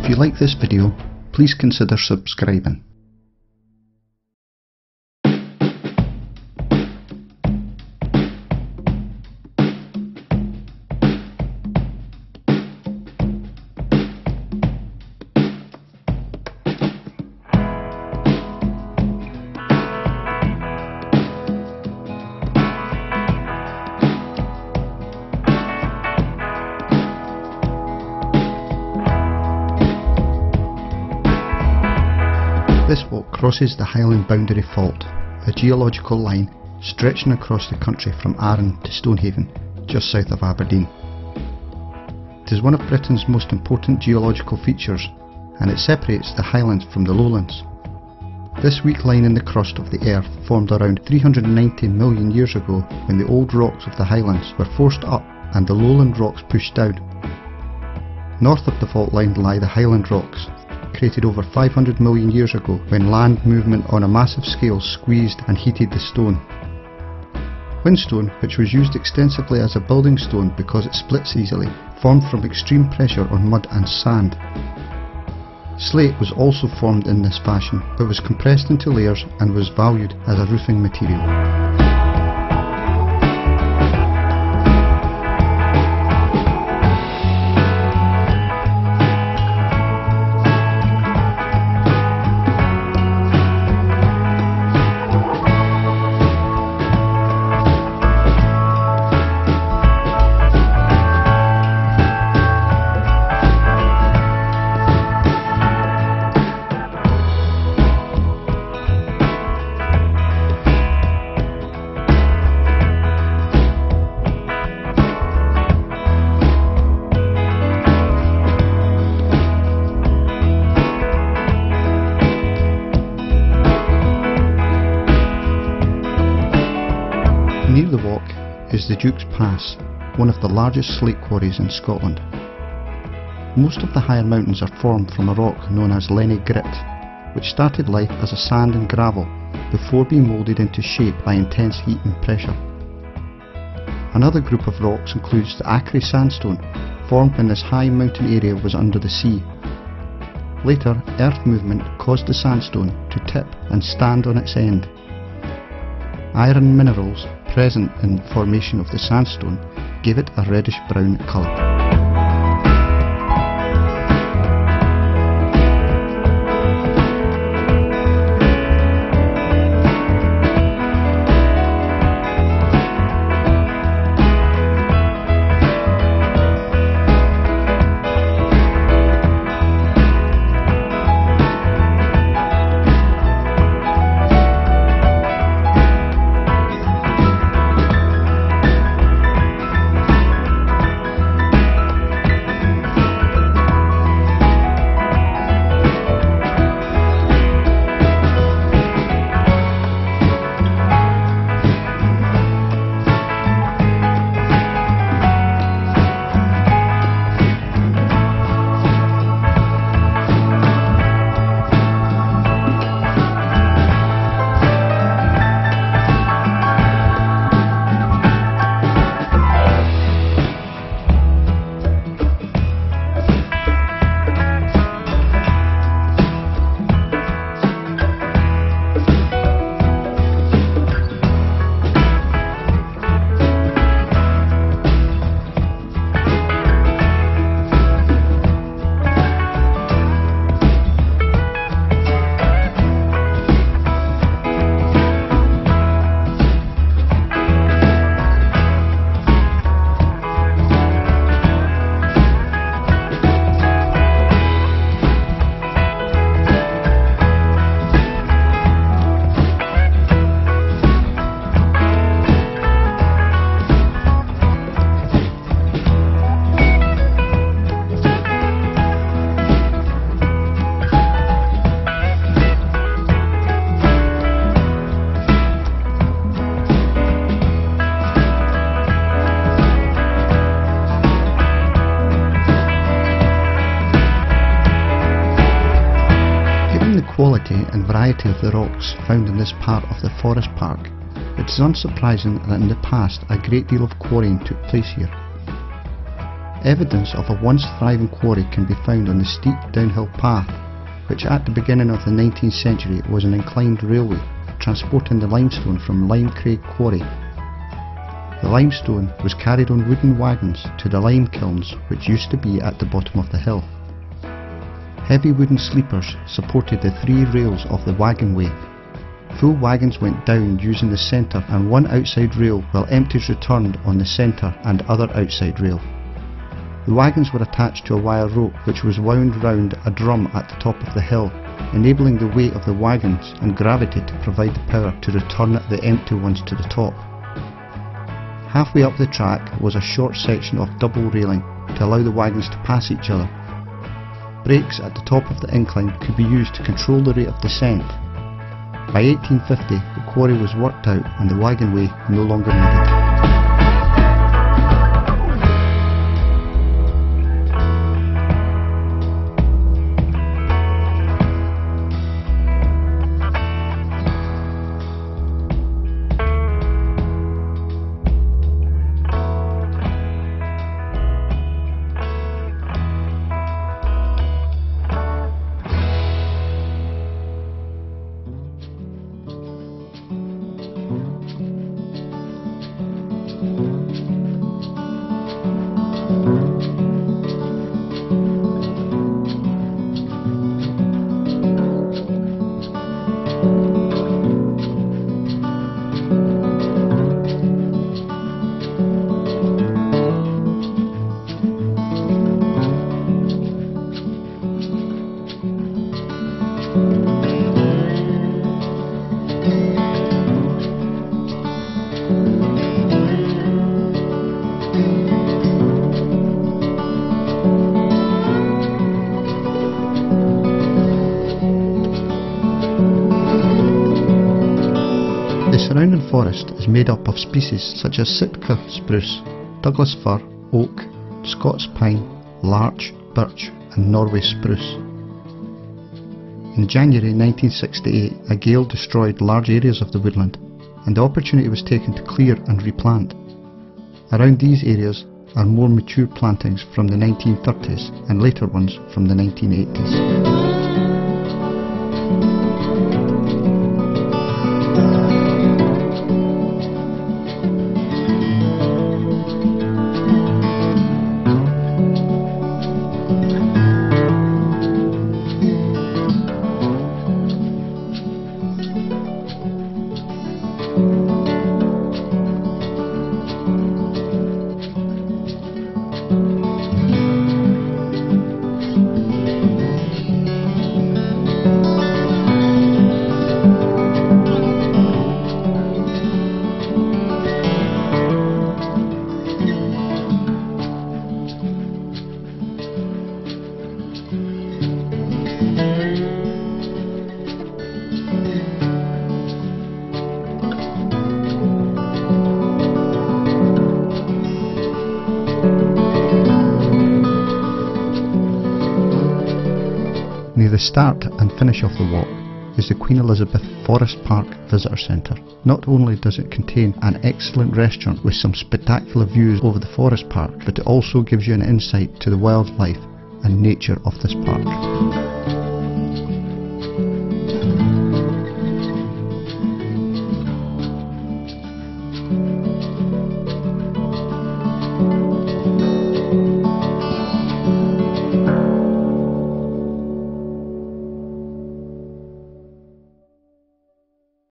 If you like this video, please consider subscribing. This walk crosses the Highland boundary fault, a geological line stretching across the country from Arran to Stonehaven, just south of Aberdeen. It is one of Britain's most important geological features, and it separates the Highlands from the lowlands. This weak line in the crust of the earth formed around 390 million years ago when the old rocks of the Highlands were forced up and the lowland rocks pushed down. North of the fault line lie the Highland rocks, created over 500 million years ago when land movement on a massive scale squeezed and heated the stone. Whinstone, which was used extensively as a building stone because it splits easily, formed from extreme pressure on mud and sand. Slate was also formed in this fashion, but was compressed into layers and was valued as a roofing material. Near the walk is the Juked Pass, one of the largest slate quarries in Scotland. Most of the higher mountains are formed from a rock known as Lenny Grit, which started life as a sand and gravel before being moulded into shape by intense heat and pressure. Another group of rocks includes the Acre sandstone, formed when this high mountain area was under the sea. Later, earth movement caused the sandstone to tip and stand on its end. Iron minerals present in the formation of the sandstone gave it a reddish-brown colour. Quality and variety of the rocks found in this part of the forest park, it is unsurprising that in the past a great deal of quarrying took place here. Evidence of a once thriving quarry can be found on the steep downhill path, which at the beginning of the 19th century was an inclined railway transporting the limestone from Lime Craig Quarry. The limestone was carried on wooden wagons to the lime kilns which used to be at the bottom of the hill. Heavy wooden sleepers supported the three rails of the wagonway. Full wagons went down using the centre and one outside rail, while empties returned on the centre and other outside rail. The wagons were attached to a wire rope which was wound round a drum at the top of the hill, enabling the weight of the wagons and gravity to provide the power to return the empty ones to the top. Halfway up the track was a short section of double railing to allow the wagons to pass each other. Brakes at the top of the incline could be used to control the rate of descent. By 1850 the quarry was worked out and the wagonway no longer needed. The surrounding forest is made up of species such as Sitka spruce, Douglas fir, oak, Scots pine, larch, birch and Norway spruce. In January 1968 a gale destroyed large areas of the woodland and the opportunity was taken to clear and replant. Around these areas are more mature plantings from the 1930s and later ones from the 1980s. Near the start and finish of the walk is the Queen Elizabeth Forest Park Visitor Centre. Not only does it contain an excellent restaurant with some spectacular views over the forest park, but it also gives you an insight to the wildlife and nature of this park.